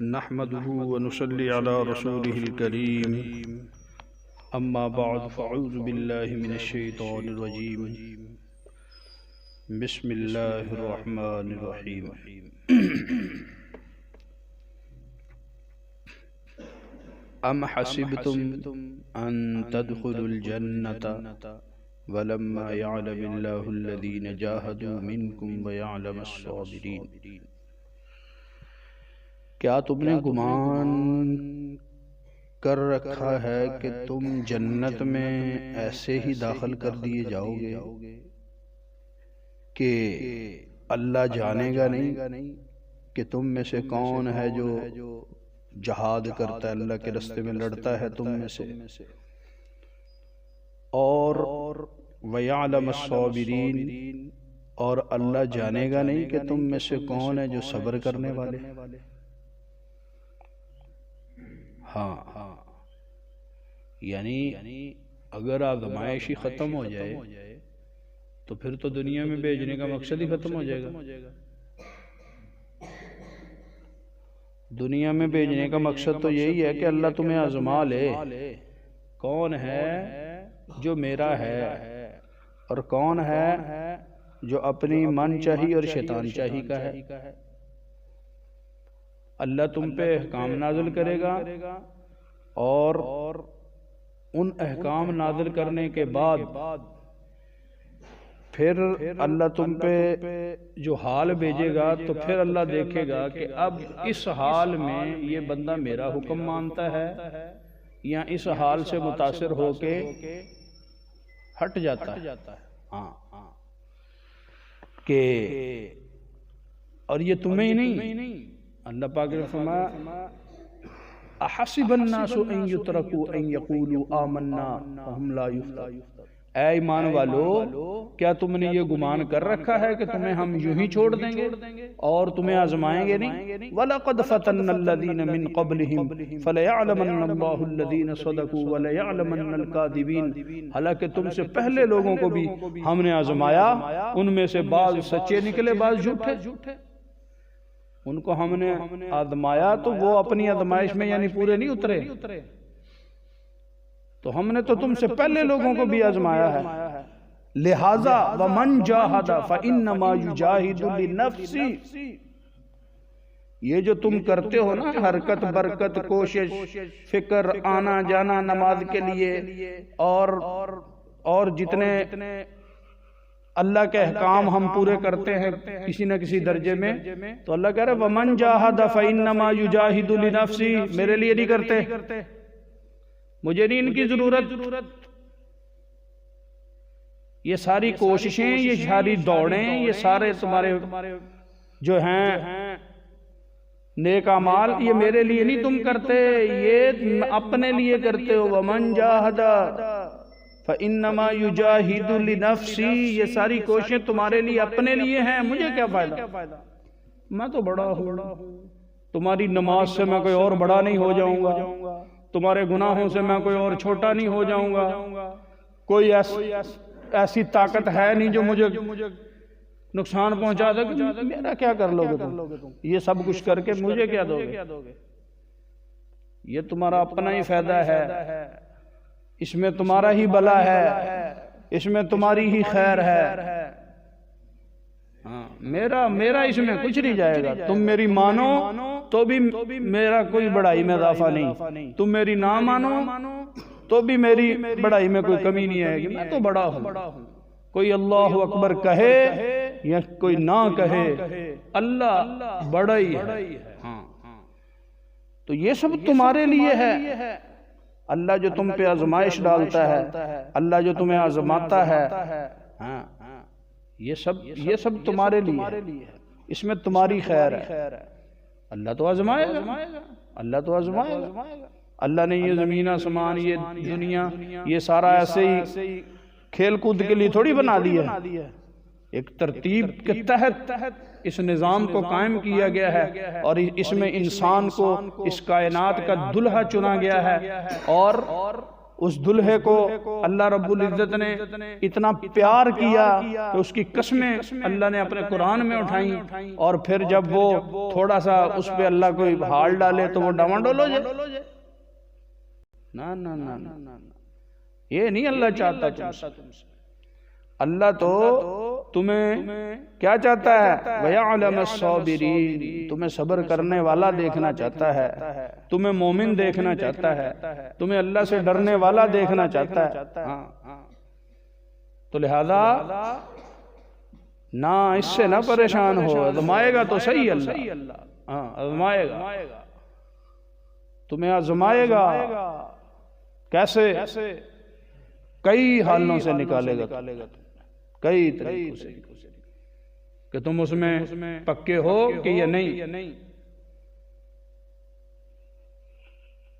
نحمده ونصلي على رسوله الكريم أما بعد فأعوذ بالله من الشيطان الرجيم بسم الله الرحمن الرحيم أم حسبتم أن تدخلوا الجنة ولما يعلم الله الذين جاهدوا منكم ويعلم الصابرين کیا تم نے گمان کر رکھا ہے کہ تم جنت میں ایسے ہی داخل کر دیے جاؤ گے کہ اللہ جانے گا نہیں کہ تم میں سے کون ہے جو جہاد کرتا ہے، اللہ کے راستے میں لڑتا ہے تم میں سے، اور وَيَعْلَمَ الصَّابِرِينَ، اور اللہ جانے گا نہیں کہ تم میں سے کون ہے جو صبر کرنے والے۔ ہاں یعنی اگر آزمائش ہی ختم ہو جائے تو پھر تو دنیا میں بھیجنے کا مقصد ہی ختم ہو جائے گا۔ دنیا میں بھیجنے کا مقصد تو یہی ہے کہ اللہ تمہیں آزما لے، کون ہے جو میرا ہے اور کون ہے جو اپنی من چاہی اور شیطان چاہی کا ہے۔ اللہ تم پہ احکام نازل کرے گا اور ان احکام نازل کرنے کے بعد پھر اللہ تم پہ جو حال بھیجے گا تو پھر اللہ دیکھے گا کہ اب اس حال میں یہ بندہ میرا حکم مانتا ہے یا اس حال سے متاثر ہو کے ہٹ جاتا ہے۔ ہاں کہ اور یہ تمہیں ہی نہیں، اللہ پاک نے فرمایا احسب الناس ان یترکوا ان یقولوا آمنا وهم لا یفتنون، اے ایمان والو کیا تم نے یہ گمان کر رکھا ہے کہ تمہیں ہم یوں ہی چھوڑ دیں گے اور تمہیں آزمائیں گے نہیں؟ وَلَقَدْ فَتَنَّ الَّذِينَ مِن قَبْلِهِمْ فَلَيَعْلَمَنَّ اللَّهُ الَّذِينَ صَدَقُوا وَلَيَعْلَمَنَّ الْكَاذِبِينَ، حالانکہ تم سے پہلے لوگوں کو بھی ہم نے آزمایا، ان میں سے بعض سچے نکلے بعض جھوٹے، ان کو ہم نے آزمایا تو وہ اپنی آزمائش میں یعنی پورے نہیں اترے، تو ہم نے تو تم سے پہلے لوگوں کو بھی آزمایا ہے۔ لہذا وَمَنْ جَاهَدَ فَإِنَّمَا يُجَاهِدُ لِنَفْسِهِ، یہ جو تم کرتے ہو نا حرکت برکت کوشش فکر آنا جانا نماز کے لیے اور جتنے اللہ کے احکام ہم پورے کرتے ہیں کسی نہ کسی درجے میں، تو اللہ کہہ رہے وَمَنْ جَاهَدَ فَإِنَّمَا يُجَاهِدُ لِنَفْسِهِ، میرے لیے نہیں کرتے، مجھے نہیں ان کی ضرورت، یہ ساری کوششیں یہ ساری دوڑیں یہ سارے تمہارے جو ہیں نیک اعمال یہ میرے لیے نہیں تم کرتے، یہ اپنے لیے کرتے ہو۔ وَمَنْ جَاهَدَ فَإِنَّمَا يُجَاهِدُ لِنَفْسِهِ، یہ ساری کوششیں تمہارے لیے اپنے لیے ہیں، مجھے کیا فائدہ، میں تو بڑا ہوں، تمہاری نماز سے میں کوئی اور بڑا نہیں ہو جاؤں گا، تمہارے گناہوں سے میں کوئی اور چھوٹا نہیں ہو جاؤں گا، کوئی ایسی طاقت ہے نہیں جو مجھے نقصان پہنچا سکے، میرا کیا کر لو گے تم، یہ سب کچھ کر کے مجھے کیا دو گے، یہ تمہارا اپنا ہی فائدہ ہے، اس میں تمہارا ہی بھلا ہے، اس میں تمہاری ہی خیر ہے، میرا اس میں کچھ نہیں جائے گا، تم میری مانو تو بھی میرا کوئی بڑائی میں اضافہ نہیں، تم میری نہ مانو تو بھی میری بڑائی میں کوئی کمی نہیں آئے گی، میں تو بڑا ہوں، کوئی اللہ اکبر کہے یا کوئی نہ کہے اللہ بڑا ہی ہے۔ تو یہ سب تمہارے لیے ہے، اللہ جو تم پہ آزمائش ڈالتا ہے، اللہ جو تمہیں آزماتا ہے، یہ سب تمہارے لیے ہے، اس میں تمہاری خیر ہے۔ اللہ تو آزمائے گا، اللہ نے یہ زمین آسمان یہ دنیا یہ سارا ایسے ہی کھیل کود کے لیے تھوڑی بنا دیا ہے، ایک ترتیب کے تحت اس نظام کو قائم کیا گیا ہے اور اس میں انسان کو اس کائنات کا دلہا چنا گیا ہے اور اس دلہے کو اللہ رب العزت نے اتنا پیار کیا کہ اس کی قسمیں اللہ نے اپنے قرآن میں اٹھائیں، اور پھر جب وہ تھوڑا سا اس پہ اللہ کوئی ہال ڈالے تو وہ ڈاواڈول ہو جائے؟ نا نا نا نا، یہ نہیں اللہ چاہتا تم سے۔ اللہ تو تمہیں کیا چاہتا ہے؟ وَيَعْلَمَ الصَّابِرِينَ، تمہیں صبر کرنے والا دیکھنا چاہتا ہے، تمہیں مومن دیکھنا چاہتا ہے، تمہیں اللہ سے ڈرنے والا دیکھنا چاہتا ہے۔ تو لہذا نہ اس سے نہ پریشان ہو، آزمائے گا تو صحیح اللہ، آزمائے گا، تمہیں آزمائے گا۔ کیسے؟ کئی حالوں سے نکالے گا، کئی طریقوں سے، کہ تم اس میں پکے ہو کہ یہ نہیں۔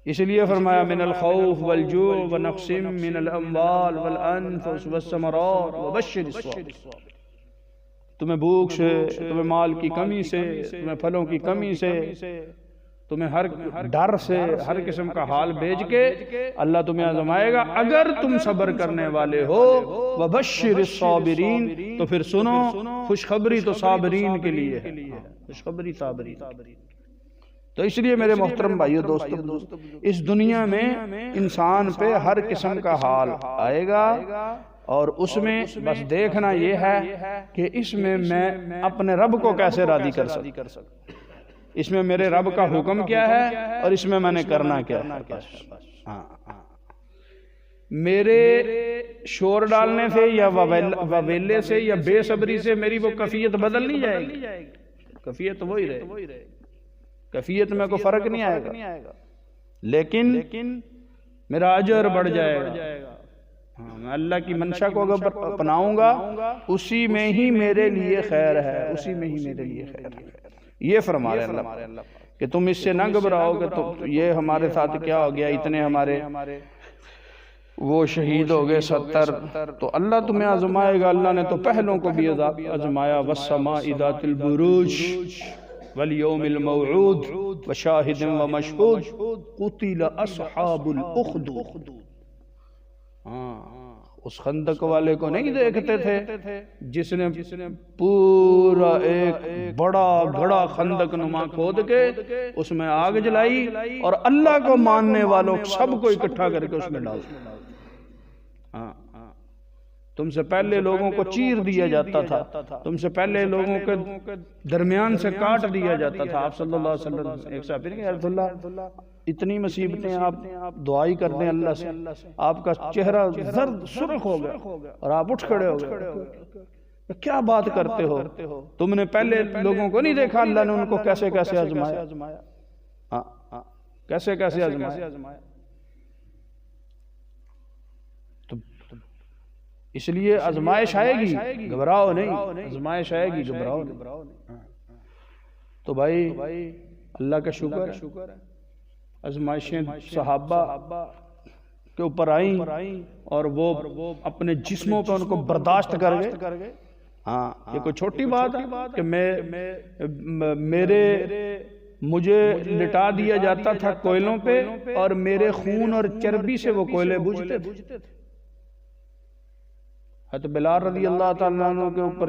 اس لیے فرمایا من الخوف والجوع ونقص من الاموال والانفس والثمرات وبشر الصابرین، تمہیں بھوک سے، تمہیں مال کی کمی سے، تمہیں پھلوں کی کمی سے، تمہیں ہر ڈر سے، ہر قسم کا حال بھیج کے اللہ تمہیں آزمائے گا اگر تم صبر کرنے والے ہو۔ وَبَشِّرِ الصَّابِرِينَ، تو پھر سنو، خوشخبری تو صابرین کے لیے ہے، خوشخبری صابرین۔ تو اس لیے میرے محترم بھائیو دوستو، اس دنیا میں انسان پہ ہر قسم کا حال آئے گا، اور اس میں بس دیکھنا یہ ہے کہ اس میں اپنے رب کو کیسے راضی کر سکتا، اس میں میرے رب کا حکم کیا ہے اور اس میں میں نے کرنا کیا ہے۔ میرے شور ڈالنے سے یا وویلے سے یا بے صبری سے میری وہ کیفیت بدل نہیں جائے گی، کیفیت وہی رہے گی، کیفیت میں کوئی فرق نہیں آئے گا، لیکن میرا اجر بڑھ جائے گا۔ میں اللہ کی منشا کو اگر اپناؤں گا اسی میں ہی میرے لیے خیر ہے، اسی میں ہی میرے لیے خیر ہے۔ یہ فرما رہے اللہ کہ تم اس سے نہ گھبراؤ کہ تو یہ ہمارے ساتھ کیا ہو گیا، اتنے ہمارے وہ شہید ہو گئے 70، تو اللہ تمہیں آزمائے گا۔ اللہ نے تو پہلوں کو بھی آزمایا، وَالسَّمَاءِ ذَاتِ الْبُرُوجِ وَالْيَوْمِ الْمَوْعُودِ وَشَاهِدٍ وَمَشْهُودٍ قُتِلَ أَصْحَابُ الْأُخْدُودِ۔ اس خندق والے کو نہیں دیکھتے تھے جس نے پورا ایک بڑا گھڑا خندق نما کھود کے اس میں آگ جلائی اور اللہ کو ماننے والوں سب کو اکٹھا کر کے اس میں ڈال دیا۔ تم سے پہلے لوگوں کو چیر دیا جاتا تھا، تم سے پہلے لوگوں کے درمیان سے کاٹ دیا جاتا تھا۔ آپ صلی اللہ علیہ وسلم ایک صاحب کہ رسول اللہ اتنی مصیبتیں، آپ دعائی کر دیں اللہ سے، آپ کا چہرہ زرد سرخ ہو گیا اور آپ اٹھ کھڑے ہو گئے، کیا بات کرتے ہو؟ تم نے پہلے لوگوں کو نہیں دیکھا اللہ نے ان کو کیسے کیسے آزمایا، کیسے کیسے آزمایا؟ اس لیے آزمائش آئے گی، گھبراؤ نہیں، آزمائش آئے گی، گھبراؤ نہیں۔ تو بھائی اللہ کا شکر ہے، آزمائشیں صحابہ کے اوپر آئیں اور وہ اپنے جسموں پہ ان کو برداشت کر گئے۔ یہ کوئی چھوٹی بات ہے کہ مجھے لٹا دیا جاتا تھا کوئلوں پہ اور میرے خون اور چربی سے وہ کوئلے بجھتے تھے۔ حضرت بلال رضی اللہ تعالیٰ عنہ کے اوپر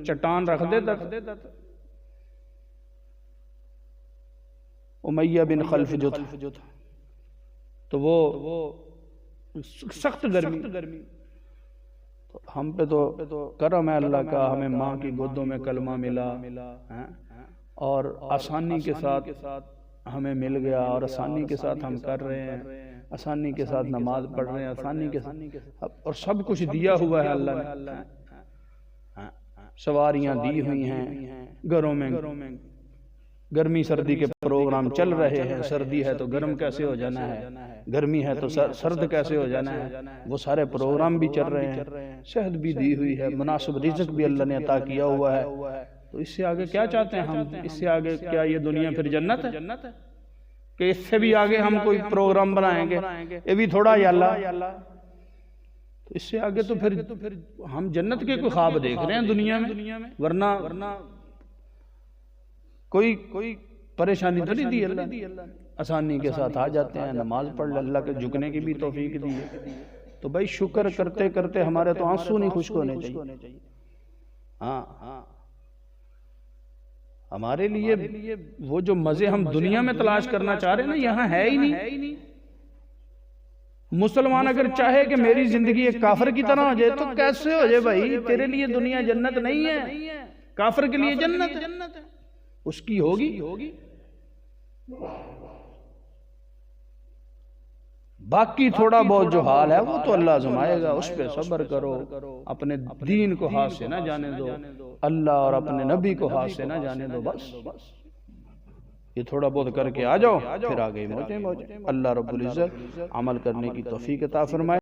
چٹان رکھ دیتا تھا، امیہ بن خلف جو تھا تو وہ سخت گرمی، ہم پہ تو کرم ہے اللہ کا، ہمیں ماں کی گودوں میں کلمہ ملا اور آسانی کے ساتھ ہمیں مل گیا، اور آسانی کے ساتھ ہم کر رہے ہیں، آسانی کے ساتھ نماز پڑھ رہے ہیں، آسانی کے ساتھ، اور سب کچھ دیا ہوا ہے اللہ نے، سواریاں دی ہوئی ہیں، گھروں میں گرمی سردی کے پروگرام چل رہے ہیں، سردی ہے تو گرم کیسے ہو جانا ہے، گرمی ہے تو سرد کیسے ہو جانا ہے، وہ سارے پروگرام بھی چل رہے ہیں، صحت بھی دی ہوئی ہے، مناسب رزق بھی اللہ نے عطا کیا ہوا ہے۔ تو اس سے آگے کیا چاہتے ہیں ہم؟ اس سے آگے کیا یہ دنیا پھر جنت ہے کہ اس سے بھی آگے ہم کوئی پروگرام بنائیں گے؟ یہ بھی تھوڑا یا اللہ، اس سے آگے تو پھر ہم جنت کے کوئی خواب دیکھ رہے ہیں دنیا میں، ورنہ کوئی پریشانی تو نہیں دی اللہ نے۔ آسانی کے ساتھ آ جاتے ہیں، نماز پڑھ لے، اللہ کے جھکنے کی بھی توفیق دی ہے۔ تو بھائی شکر کرتے کرتے ہمارے تو آنسو نہیں خشک ہونے چاہیے۔ ہاں ہمارے لیے وہ جو مزے ہم دنیا میں تلاش کرنا چاہ رہے ہیں نا، یہاں ہے ہی نہیں۔ مسلمان اگر چاہے کہ میری زندگی ایک کافر کی طرح ہو جائے تو کیسے ہو جائے بھائی؟ تیرے لیے دنیا جنت نہیں ہے، کافر کے لیے جنت ہے، اس کی ہوگی۔ باقی تھوڑا بہت جو حال ہے وہ تو اللہ آزمائے گا، اس پہ صبر کرو، اپنے دین کو ہاتھ سے نہ جانے دو، اللہ اور اپنے نبی کو ہاتھ سے نہ جانے دو، بس یہ تھوڑا بہت کر کے آ جاؤ، پھر آگئی موجیں۔ اللہ رب العزت عمل کرنے کی توفیق عطا فرمائے۔